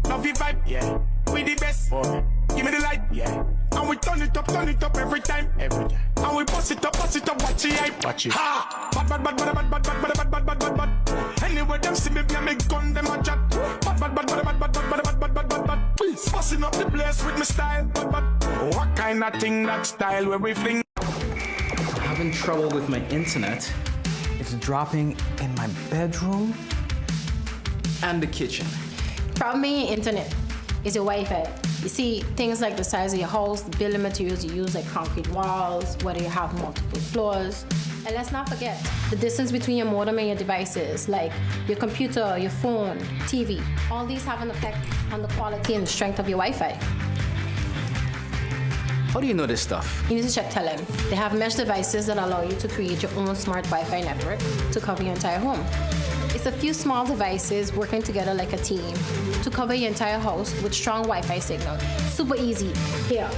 Love your vibe, yeah. We the best, give me the light, yeah. And we turn it up every time. And we bust it up, watch the hype. Watch it. Ha! Bad. Anyway, them see me, make gun, them a chat. Bad. Busting up the place with my style. What kind of thing that style where we fling? Having trouble with my internet. It's dropping in my bedroom and the kitchen. Problem in your internet is your Wi-Fi. You see, things like the size of your house, the building materials you use, like concrete walls, whether you have multiple floors. And let's not forget the distance between your modem and your devices, like your computer, your phone, TV. All these have an effect on the quality and the strength of your Wi-Fi. How do you know this stuff? You need to check Telem. They have mesh devices that allow you to create your own smart Wi-Fi network to cover your entire home. It's a few small devices working together like a team to cover your entire house with strong Wi-Fi signal. Super easy. Here,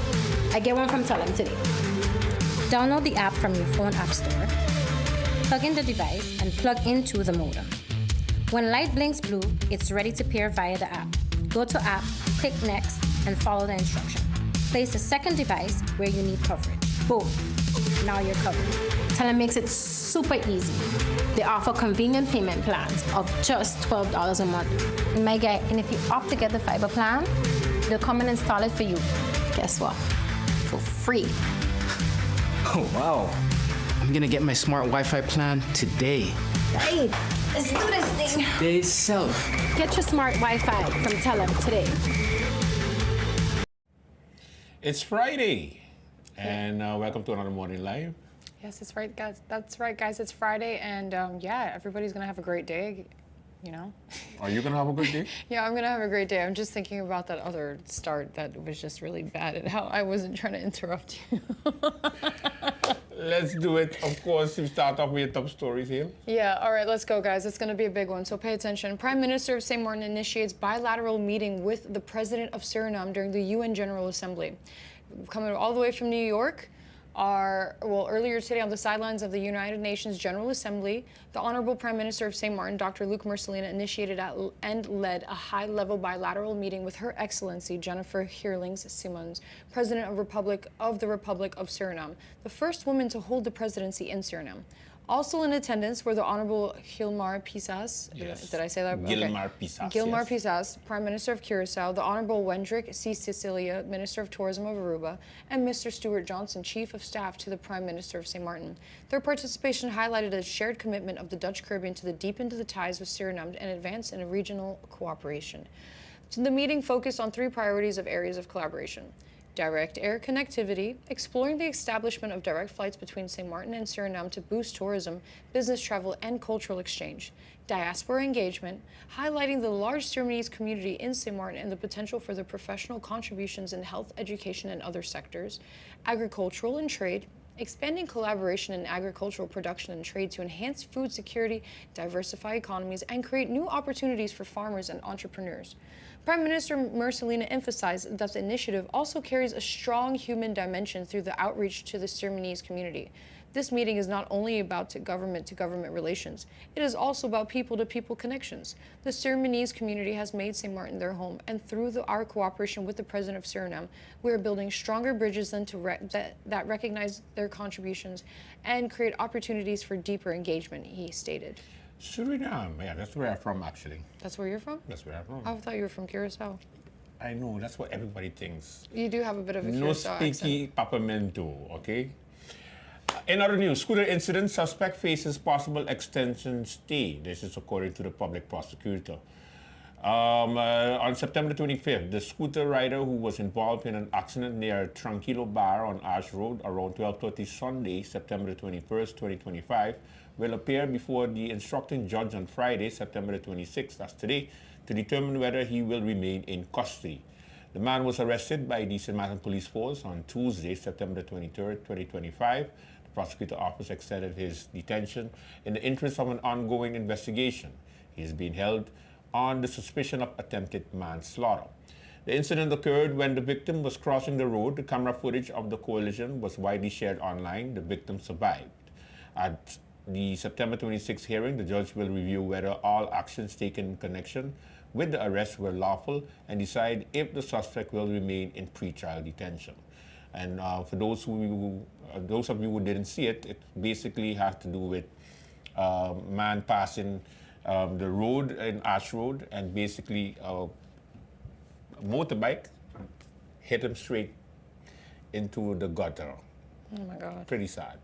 I get one from Telem today. Download the app from your phone app store, plug in the device, and plug into the modem. When light blinks blue, it's ready to pair via the app. Go to app, click next, and follow the instruction. Place a second device where you need coverage. Boom. Now you're covered. Telem makes it super easy. They offer convenient payment plans of just $12 a month. And my guy, and if you opt to get the fiber plan, they'll come and install it for you. Guess what? For free. Oh, wow. I'm gonna get my smart Wi-Fi plan today. Hey, let's do this thing. Today itself. Get your smart Wi-Fi from Telem today. It's Friday, and welcome to another Morning Live. Yes, that's right, guys. That's right, guys. It's Friday, and yeah, everybody's gonna have a great day. You know. Are you gonna have a good day? Yeah, I'm gonna have a great day. I'm just thinking about that other start that was just really bad, and how I wasn't trying to interrupt you. Let's do it. Of course, you start off with your top stories here. Yeah, all right, let's go, guys. It's going to be a big one, so pay attention. Prime Minister of St. Martin initiates bilateral meeting with the President of Suriname during the UN General Assembly. Coming all the way from New York, earlier today on the sidelines of the United Nations General Assembly, the Honorable Prime Minister of St. Martin, Dr. Luc Mercelina, initiated and led a high-level bilateral meeting with Her Excellency Jennifer Heerlings-Simons, President of the Republic of Suriname, the first woman to hold the presidency in Suriname. Also in attendance were the Honorable Gilmar Pisas. Yes. Did I say that? Gilmar Pisas. Gilmar yes. Pisas, Prime Minister of Curacao, the Honorable Wendrick C. Cecilia, Minister of Tourism of Aruba, and Mr. Stuart Johnson, Chief of Staff to the Prime Minister of St. Martin. Their participation highlighted a shared commitment of the Dutch Caribbean to deepen the ties with Suriname and advance in a regional cooperation. So the meeting focused on three priorities of areas of collaboration: direct air connectivity, exploring the establishment of direct flights between St. Martin and Suriname to boost tourism, business travel, and cultural exchange; diaspora engagement, highlighting the large Surinamese community in St. Martin and the potential for their professional contributions in health, education, and other sectors; agricultural and trade, expanding collaboration in agricultural production and trade to enhance food security, diversify economies, and create new opportunities for farmers and entrepreneurs. Prime Minister Mercelina emphasized that the initiative also carries a strong human dimension through the outreach to the Surinamese community. This meeting is not only about government-to-government relations, it is also about people-to-people connections. The Surinamese community has made St. Martin their home, and through our cooperation with the President of Suriname, we are building stronger bridges that recognize their contributions and create opportunities for deeper engagement, he stated. Suriname, yeah, that's where I'm from, actually. That's where you're from? That's where I'm from. I thought you were from Curacao. I know, that's what everybody thinks. You do have a bit of a No Curacao sticky accent. papamento, okay? In other news, scooter incident, suspect faces possible extension stay. This is according to the public prosecutor. On September 25th, the scooter rider who was involved in an accident near Tranquilo Bar on Ash Road around 12:30 Sunday, September 21st, 2025, will appear before the instructing judge on Friday, September 26th, that's today, to determine whether he will remain in custody. The man was arrested by the St. Martin Police Force on Tuesday, September 23rd, 2025. The prosecutor office extended his detention in the interest of an ongoing investigation. He is being held on the suspicion of attempted manslaughter. The incident occurred when the victim was crossing the road. The camera footage of the collision was widely shared online. The victim survived. At the September 26th hearing, the judge will review whether all actions taken in connection with the arrest were lawful and decide if the suspect will remain in pretrial detention. And for those of you who didn't see it, it basically has to do with man passing the road in Ash Road, and basically a motorbike hit him straight into the gutter. Oh my God. Pretty sad.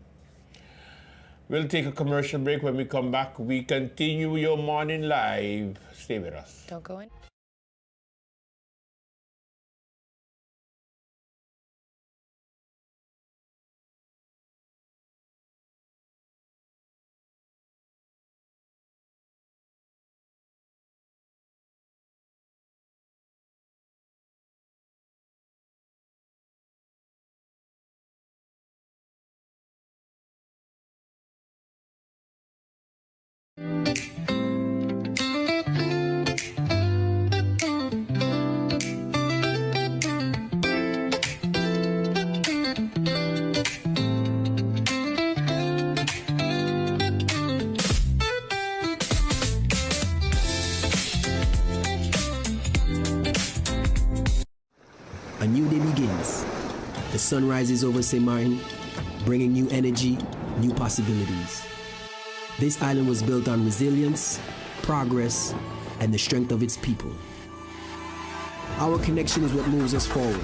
We'll take a commercial break. When we come back, we continue your morning live. Stay with us. Don't go in. A new day begins. The sun rises over St. Martin, bringing new energy, new possibilities. This island was built on resilience, progress, and the strength of its people. Our connection is what moves us forward.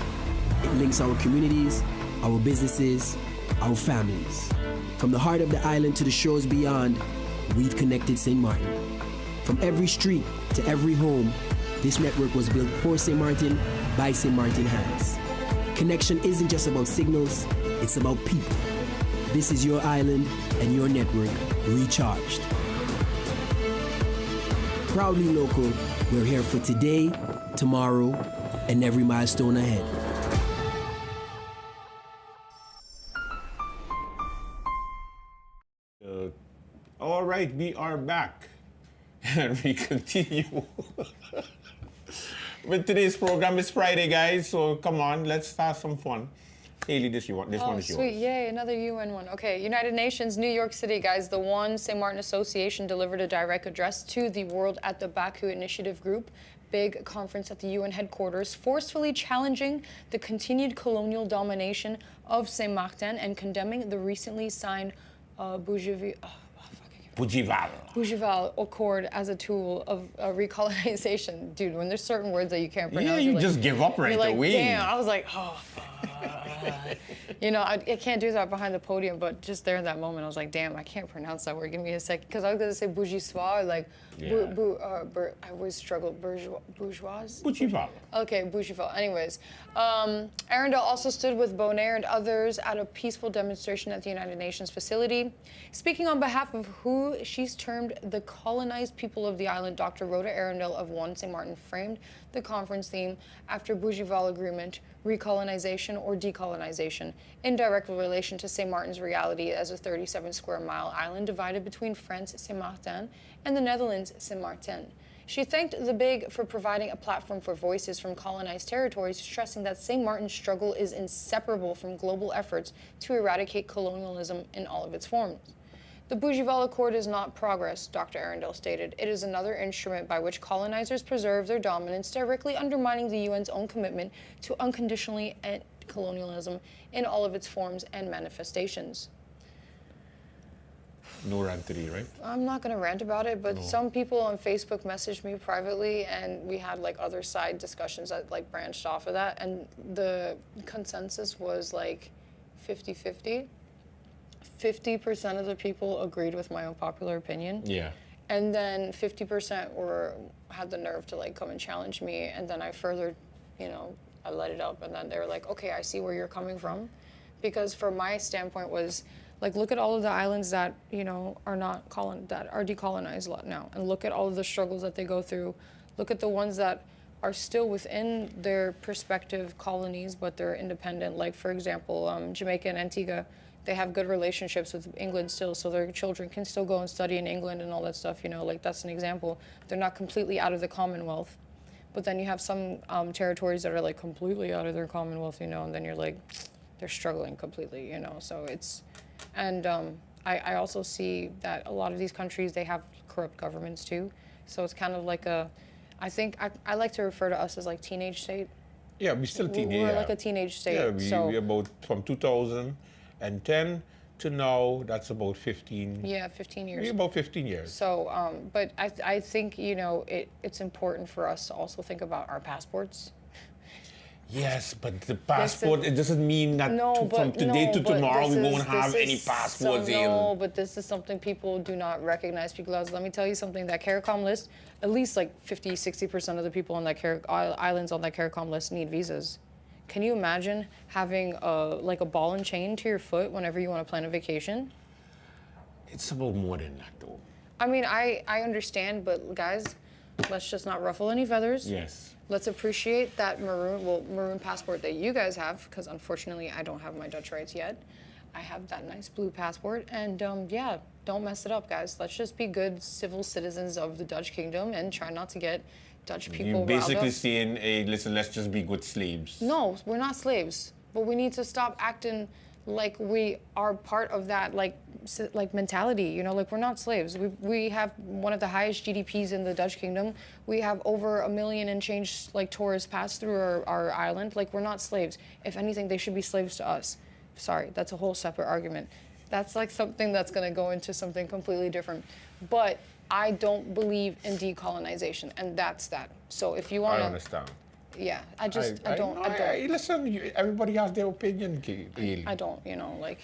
It links our communities, our businesses, our families. From the heart of the island to the shores beyond, we've connected St. Martin. From every street to every home, this network was built for St. Martin by St. Martin hands. Connection isn't just about signals, it's about people. This is your island and your network recharged. Proudly local, we're here for today, tomorrow, and every milestone ahead. All right, we are back. And we continue. With today's program, it's Friday, guys, so come on, let's start some fun. Hailey, this one is yours. Sweet, yay, another UN one. Okay, United Nations, New York City, guys. The One St. Martin Association delivered a direct address to the World at the Baku Initiative Group, big conference at the UN headquarters, forcefully challenging the continued colonial domination of St. Martin and condemning the recently signed Bougival Accord as a tool of recolonization. Dude, when there's certain words that you can't pronounce, yeah, you like, just give up right you're like, away. Damn, I was like, oh, you know, I can't do that behind the podium, but just there in that moment, I was like, damn, I can't pronounce that word. Give me a second, because I was gonna say bourgeois, like, I always struggle, bourgeoise? Bougival. Okay, Bougival. Anyways, Arundel also stood with Bonaire and others at a peaceful demonstration at the United Nations facility. Speaking on behalf of who she's termed the colonized people of the island, Dr. Rhoda Arundel of One St. Martin framed the conference theme after Bougival Agreement, recolonization or decolonization, in direct relation to St. Martin's reality as a 37 square mile island divided between France, St. Martin, and the Netherlands, St. Martin. She thanked the Big for providing a platform for voices from colonized territories, stressing that St. Martin's struggle is inseparable from global efforts to eradicate colonialism in all of its forms. The Bougival Accord is not progress, Dr. Arundel stated. It is another instrument by which colonizers preserve their dominance, directly undermining the UN's own commitment to unconditionally end colonialism in all of its forms and manifestations. No rantery, right? I'm not going to rant about it, but some people on Facebook messaged me privately, and we had like other side discussions that like branched off of that, and the consensus was like 50-50. 50% of the people agreed with my unpopular opinion. Yeah. And then 50% had the nerve to like come and challenge me. And then I further, I let it up. And then they were like, okay, I see where you're coming from. Because from my standpoint was, like, look at all of the islands that, are not that are decolonized a lot now. And look at all of the struggles that they go through. Look at the ones that are still within their prospective colonies, but they're independent. Like, for example, Jamaica and Antigua, they have good relationships with England still, so their children can still go and study in England and all that stuff, like that's an example. They're not completely out of the Commonwealth. But then you have some territories that are like completely out of their Commonwealth, and then you're like, they're struggling completely, so it's, and I also see that a lot of these countries, they have corrupt governments too. So it's kind of like I think I like to refer to us as like teenage state. Yeah, we still teenage. We're like a teenage state. Yeah, we're about from 2010 to now, that's about 15. Yeah, 15 years. Maybe about 15 years. So, but I think, it's important for us to also think about our passports. Yes, but the passport, it doesn't mean that from today to tomorrow we won't have any passports. No, but this is something people do not recognize. Because let me tell you something, that CARICOM list, at least like 50-60% of the people on that islands on that CARICOM list need visas. Can you imagine having like a ball and chain to your foot whenever you want to plan a vacation? It's about more than that, though. I mean, I understand, but guys, let's just not ruffle any feathers. Yes. Let's appreciate that maroon passport that you guys have, because unfortunately I don't have my Dutch rights yet. I have that nice blue passport, and yeah, don't mess it up, guys. Let's just be good civil citizens of the Dutch kingdom and try not to get Dutch people You're basically riled up. saying, hey, listen, let's just be good slaves. No, we're not slaves, but we need to stop acting like we are part of that like mentality, like we're not slaves. We have one of the highest GDPs in the Dutch kingdom. We have over 1 million and change like tourists pass through our island. Like, we're not slaves. If anything, they should be slaves to us. Sorry, that's a whole separate argument. That's like something that's gonna go into something completely different. But I don't believe in decolonization, and that's that. So if you wanna— I understand. Yeah, I don't. Listen, everybody has their opinion, Hailey. I don't, like.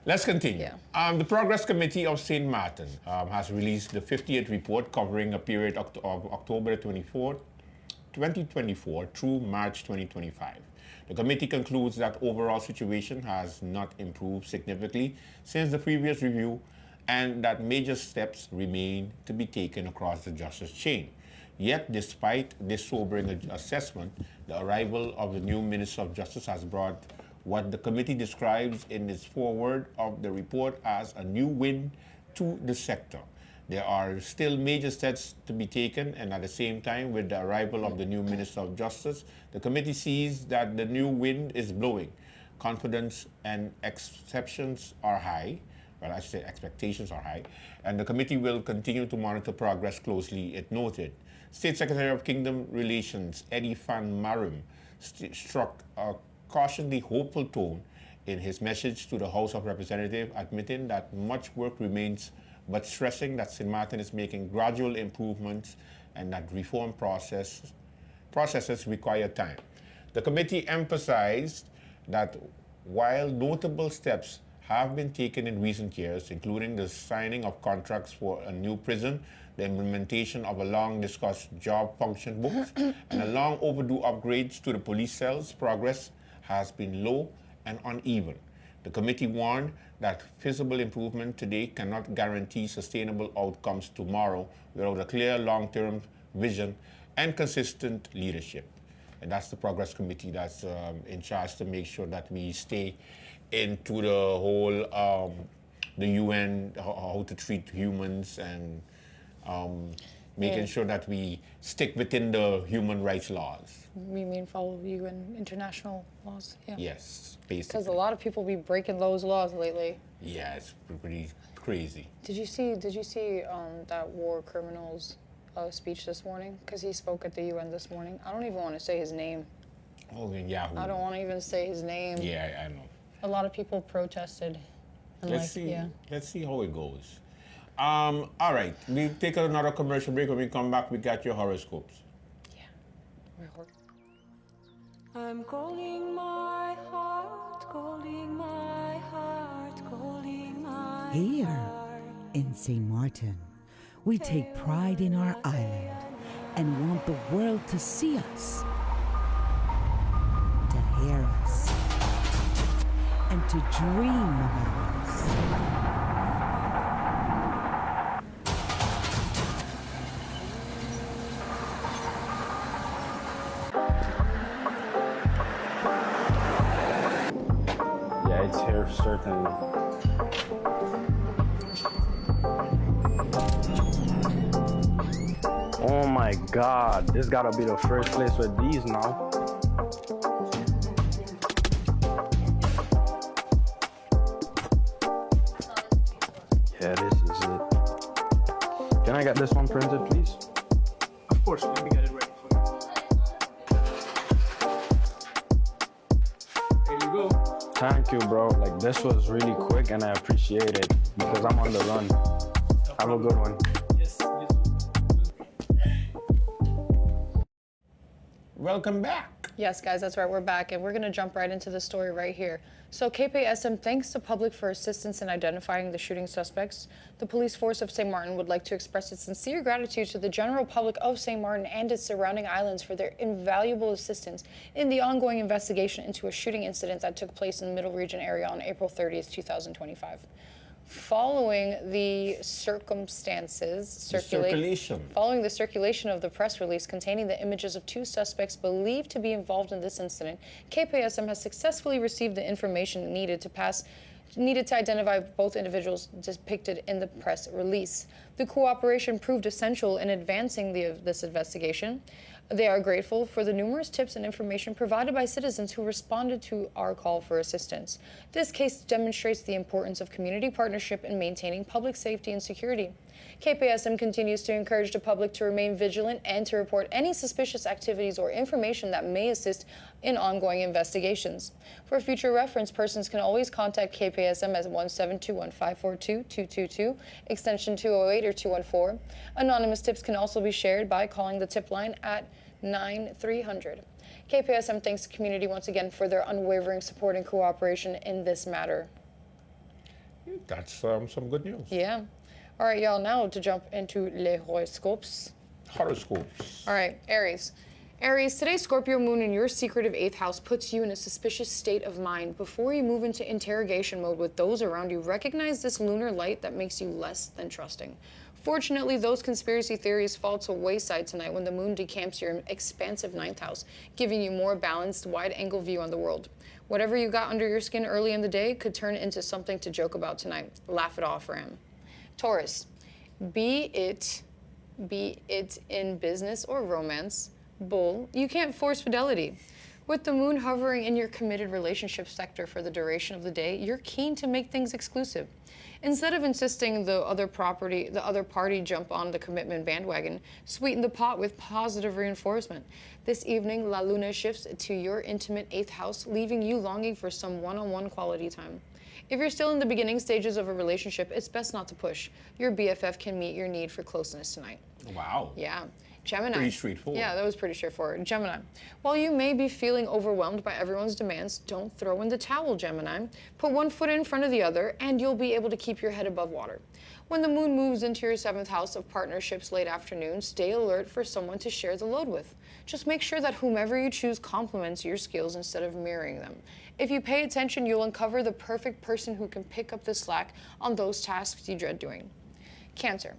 Let's continue. Yeah. The Progress Committee of St. Martin has released the 58th report covering a period of October 24, 2024 through March 2025. The committee concludes that overall situation has not improved significantly since the previous review, and that major steps remain to be taken across the justice chain. Yet, despite this sobering assessment, the arrival of the new Minister of Justice has brought what the committee describes in its foreword of the report as a new wind to the sector. There are still major steps to be taken, and at the same time, with the arrival of the new Minister of Justice, the committee sees that the new wind is blowing. Confidence and expectations are high. Well, I should say expectations are high, and the committee will continue to monitor progress closely, it noted. State Secretary of Kingdom Relations, Eddie Van Marum, struck a cautiously hopeful tone in his message to the House of Representatives, admitting that much work remains, but stressing that St. Martin is making gradual improvements and that reform processes require time. The committee emphasized that while notable steps have been taken in recent years, including the signing of contracts for a new prison, the implementation of a long-discussed job function books, and a long overdue upgrades to the police cells, progress has been low and uneven. The committee warned that feasible improvement today cannot guarantee sustainable outcomes tomorrow without a clear long-term vision and consistent leadership. And that's the Progress Committee that's in charge to make sure that we stay into the whole, the UN, how to treat humans, and making sure that we stick within the human rights laws. You mean follow UN international laws? Yeah. Yes, basically. Because a lot of people be breaking those laws lately. Yeah, it's pretty crazy. Did you see that war criminal's speech this morning? Because he spoke at the UN this morning. I don't even want to say his name. Oh, Yahoo. I don't want to even say his name. Yeah, I know. A lot of people protested. And Let's see how it goes. All right, we take another commercial break. When we come back, we got your horoscopes. Yeah. I'm calling my heart, calling my heart, calling my Here heart. in St. Martin, We take pride in our island and want the world to see us, to hear us, and to dream about us. Yeah, it's here, certainly. Oh my God, this gotta be the first place with these now. Yeah, this is it. Can I get this one printed, please? Of course, let me get it ready for you. Here you go. Thank you, bro. Like, this was really quick and I appreciate it because I'm on the run. Have a good one. Yes. Welcome back. Yes, guys, that's right. We're back, and we're going to jump right into the story right here. So KPSM thanks the public for assistance in identifying the shooting suspects. The police force of St. Martin would like to express its sincere gratitude to the general public of St. Martin and its surrounding islands for their invaluable assistance in the ongoing investigation into a shooting incident that took place in the Middle Region area on April 30th, 2025. Following the following the circulation of the press release containing the images of two suspects believed to be involved in this incident, KPSM has successfully received the information needed to identify both individuals depicted in the press release. The cooperation proved essential in advancing this investigation. They are grateful for the numerous tips and information provided by citizens who responded to our call for assistance. This case demonstrates the importance of community partnership in maintaining public safety and security. KPSM continues to encourage the public to remain vigilant and to report any suspicious activities or information that may assist in ongoing investigations. For future reference, persons can always contact KPSM at 172-1542-222, extension 208 or 214. Anonymous tips can also be shared by calling the tip line at 9300. KPSM thanks the community once again for their unwavering support and cooperation in this matter. That's some good news. Yeah. All right, y'all, now to jump into les horoscopes. Horoscopes. All right, Aries. Aries, today's Scorpio moon in your secretive 8th house puts you in a suspicious state of mind. Before you move into interrogation mode with those around you, recognize this lunar light that makes you less than trusting. Fortunately, those conspiracy theories fall to wayside tonight when the moon decamps your expansive 9th house, giving you more balanced, wide-angle view on the world. Whatever you got under your skin early in the day could turn into something to joke about tonight. Laugh it off, Ram. Taurus, be it in business or romance, Bull, you can't force fidelity. With the moon hovering in your committed relationship sector for the duration of the day, you're keen to make things exclusive. Instead of insisting the other party jump on the commitment bandwagon, sweeten the pot with positive reinforcement. This evening, La Luna shifts to your intimate 8th house, leaving you longing for some one-on-one quality time. If you're still in the beginning stages of a relationship, it's best not to push. Your BFF can meet your need for closeness tonight. Wow. Yeah. Gemini. Pretty straightforward. Yeah, that was pretty straightforward. Gemini. While you may be feeling overwhelmed by everyone's demands, don't throw in the towel, Gemini. Put one foot in front of the other, and you'll be able to keep your head above water. When the moon moves into your 7th house of partnerships late afternoon, stay alert for someone to share the load with. Just make sure that whomever you choose complements your skills instead of mirroring them. If you pay attention, you'll uncover the perfect person who can pick up the slack on those tasks you dread doing. Cancer.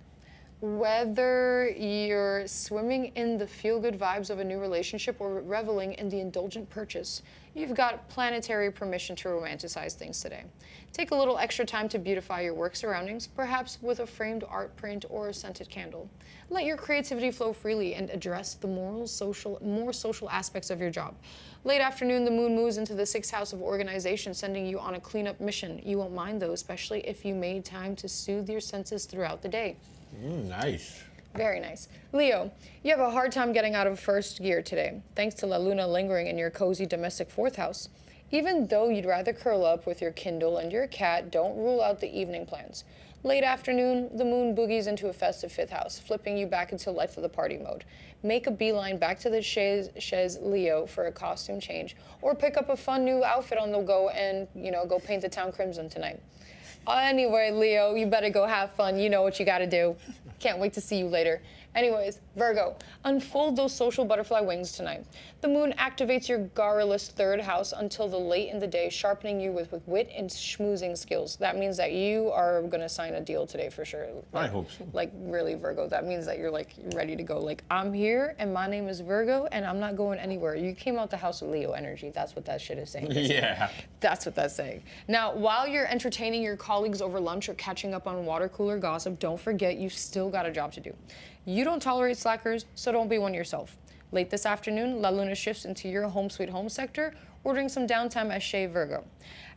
Whether you're swimming in the feel-good vibes of a new relationship or reveling in the indulgent purchase, you've got planetary permission to romanticize things today. Take a little extra time to beautify your work surroundings, perhaps with a framed art print or a scented candle. Let your creativity flow freely and address the more social aspects of your job. Late afternoon, the moon moves into the 6th house of organization, sending you on a cleanup mission. You won't mind though, especially if you made time to soothe your senses throughout the day. Nice. Very nice. Leo, you have a hard time getting out of first gear today, thanks to La Luna lingering in your cozy domestic 4th house. Even though you'd rather curl up with your Kindle and your cat, don't rule out the evening plans. Late afternoon, the moon boogies into a festive 5th house, flipping you back into life of the party mode. Make a beeline back to the Chez Leo for a costume change, or pick up a fun new outfit on the go and, go paint the town crimson tonight. Anyway, Leo, you better go have fun. You know what you got to do. Can't wait to see you later. Anyways, Virgo, unfold those social butterfly wings tonight. The moon activates your garrulous third house until the late in the day, sharpening you with wit and schmoozing skills. That means that you are going to sign a deal today for sure. I hope so. Like, really, Virgo. That means that you're, like, ready to go. Like, I'm here, and my name is Virgo, and I'm not going anywhere. You came out the house with Leo energy. That's what that shit is saying. Yeah. That's what that's saying. Now, while you're entertaining your colleagues over lunch or catching up on water cooler gossip, don't forget you've still got a job to do. You don't tolerate slackers, so don't be one yourself. Late this afternoon, La Luna shifts into your home sweet home sector, ordering some downtime as Shea Virgo.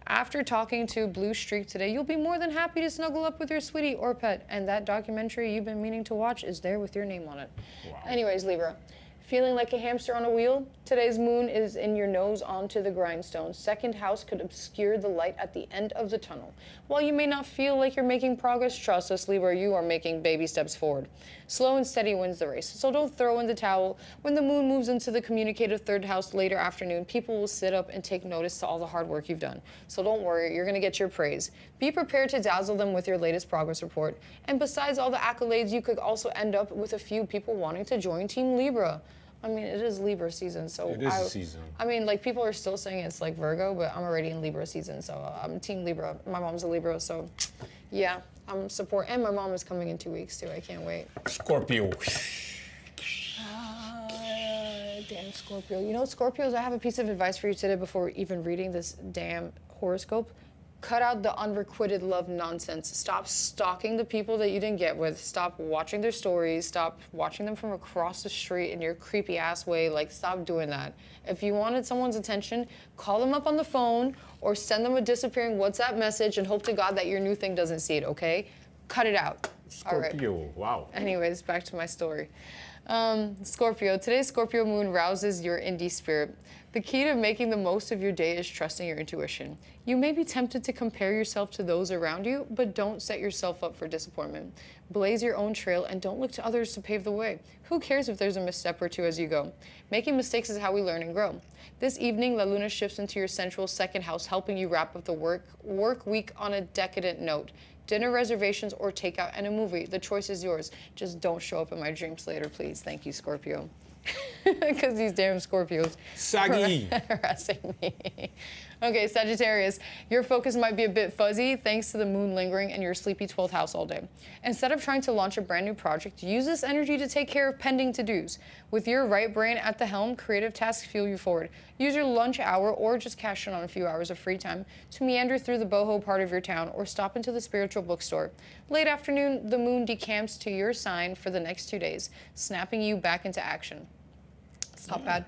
After talking to Blue Streak today, you'll be more than happy to snuggle up with your sweetie or pet, and that documentary you've been meaning to watch is there with your name on it. Wow. Anyways, Libra. Feeling like a hamster on a wheel? Today's moon is in your nose onto the grindstone. Second house could obscure the light at the end of the tunnel. While you may not feel like you're making progress, trust us, Libra, you are making baby steps forward. Slow and steady wins the race, so don't throw in the towel. When the moon moves into the communicative third house later afternoon, people will sit up and take notice to all the hard work you've done. So don't worry, you're going to get your praise. Be prepared to dazzle them with your latest progress report. And besides all the accolades, you could also end up with a few people wanting to join Team Libra. I mean, it is Libra season, so it is season. I mean, like, people are still saying it's like Virgo, but I'm already in Libra season, so I'm Team Libra. My mom's a Libra, so yeah, I'm support. And my mom is coming in 2 weeks too. I can't wait. Scorpio. Damn Scorpio. You know, Scorpios, I have a piece of advice for you today before even reading this damn horoscope. Cut out the unrequited love nonsense. Stop stalking the people that you didn't get with. Stop watching their stories. Stop watching them from across the street in your creepy ass way. Like, stop doing that. If you wanted someone's attention, call them up on the phone or send them a disappearing WhatsApp message and hope to God that your new thing doesn't see it, okay? Cut it out. Scorpio, all right. Wow. Anyways, back to my story. Scorpio, today's Scorpio moon rouses your indie spirit. The key to making the most of your day is trusting your intuition. You may be tempted to compare yourself to those around you, but don't set yourself up for disappointment. Blaze your own trail and don't look to others to pave the way. Who cares if there's a misstep or two as you go? Making mistakes is how we learn and grow. This evening, La Luna shifts into your central second house, helping you wrap up the work week on a decadent note. Dinner reservations or takeout and a movie. The choice is yours. Just don't show up in my dreams later, please. Thank you, Scorpio. Because these damn Scorpios saggy harassing me. Okay, Sagittarius, your focus might be a bit fuzzy thanks to the moon lingering in your sleepy 12th house all day. Instead of trying to launch a brand new project, use this energy to take care of pending to-dos. With your right brain at the helm, creative tasks fuel you forward. Use your lunch hour or just cash in on a few hours of free time to meander through the boho part of your town or stop into the spiritual bookstore. Late afternoon, the moon decamps to your sign for the next 2 days, snapping you back into action. It's not bad.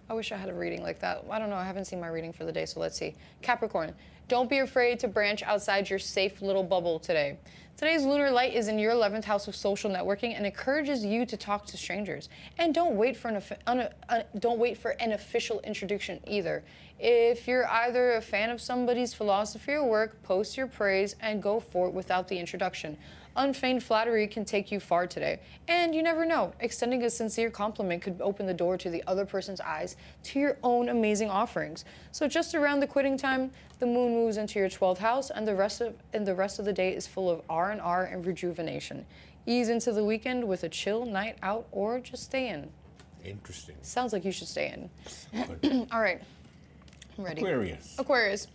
I wish I had a reading like that. I don't know, I haven't seen my reading for the day, so let's see. Capricorn, don't be afraid to branch outside your safe little bubble today. Today's lunar light is in your 11th house of social networking and encourages you to talk to strangers. And don't wait for an official introduction either. If you're either a fan of somebody's philosophy or work, post your praise and go for it without the introduction. Unfeigned flattery can take you far today. And you never know, extending a sincere compliment could open the door to the other person's eyes to your own amazing offerings. So just around the quitting time, the moon moves into your 12th house and the rest of the day is full of R&R and rejuvenation. Ease into the weekend with a chill night out or just stay in. Interesting. Sounds like you should stay in. All right, I'm ready. Aquarius.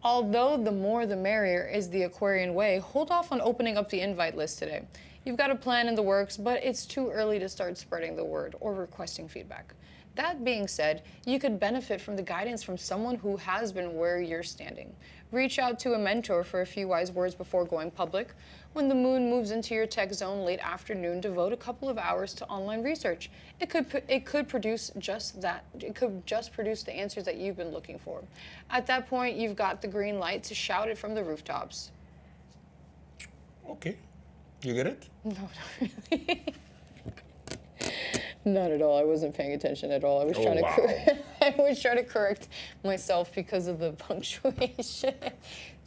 Although the more the merrier is the Aquarian way, hold off on opening up the invite list today. You've got a plan in the works, but it's too early to start spreading the word or requesting feedback. That being said, you could benefit from the guidance from someone who has been where you're standing. Reach out to a mentor for a few wise words before going public. When the moon moves into your tech zone late afternoon, devote a couple of hours to online research. It could produce just that. It could just produce the answers that you've been looking for. At that point, you've got the green light to shout it from the rooftops. Okay. You get it? No, not really. Not at all. I wasn't paying attention at all. I was I was trying to correct myself because of the punctuation.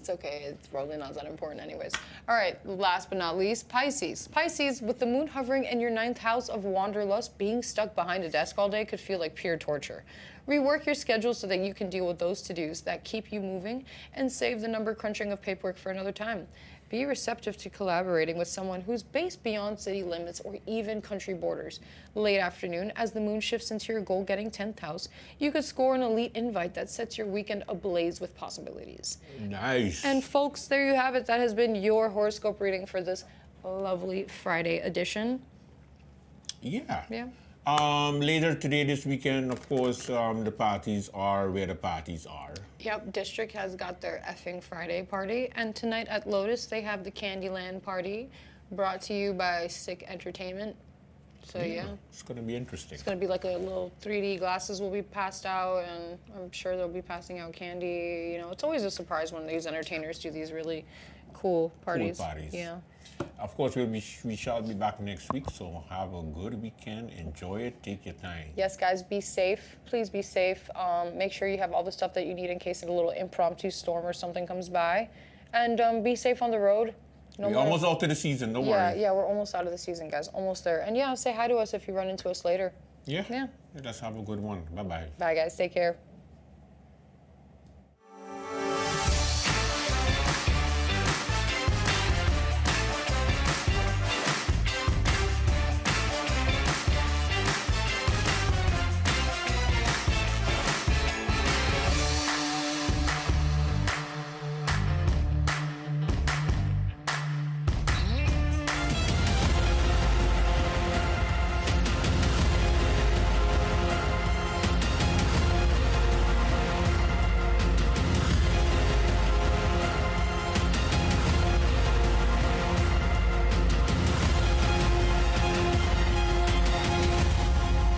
It's okay, it's probably not that important anyways. All right, last but not least, Pisces. Pisces, with the moon hovering in your 9th house of wanderlust, being stuck behind a desk all day could feel like pure torture. Rework your schedule so that you can deal with those to-dos that keep you moving and save the number crunching of paperwork for another time. Be receptive to collaborating with someone who's based beyond city limits or even country borders. Late afternoon, as the moon shifts into your goal-getting 10th house, you could score an elite invite that sets your weekend ablaze with possibilities. Nice. And folks, there you have it. That has been your horoscope reading for this lovely Friday edition. Yeah. Yeah. Later today, this weekend, of course, the parties are where the parties are. Yep, District has got their effing Friday party. And tonight at Lotus, they have the Candyland party brought to you by Sick Entertainment. So yeah. It's going to be interesting. It's going to be like a little 3D glasses will be passed out, and I'm sure they'll be passing out candy. You know, it's always a surprise when these entertainers do these really cool parties. Cool parties. Yeah. Of course, we shall be back next week, so have a good weekend. Enjoy it. Take your time. Yes, guys, be safe. Please be safe. Make sure you have all the stuff that you need in case a little impromptu storm or something comes by. And be safe on the road. We're almost out of the season, don't worry. Yeah, we're almost out of the season, guys. Almost there. And yeah, say hi to us if you run into us later. Yeah? Let's have a good one. Bye-bye. Bye, guys. Take care.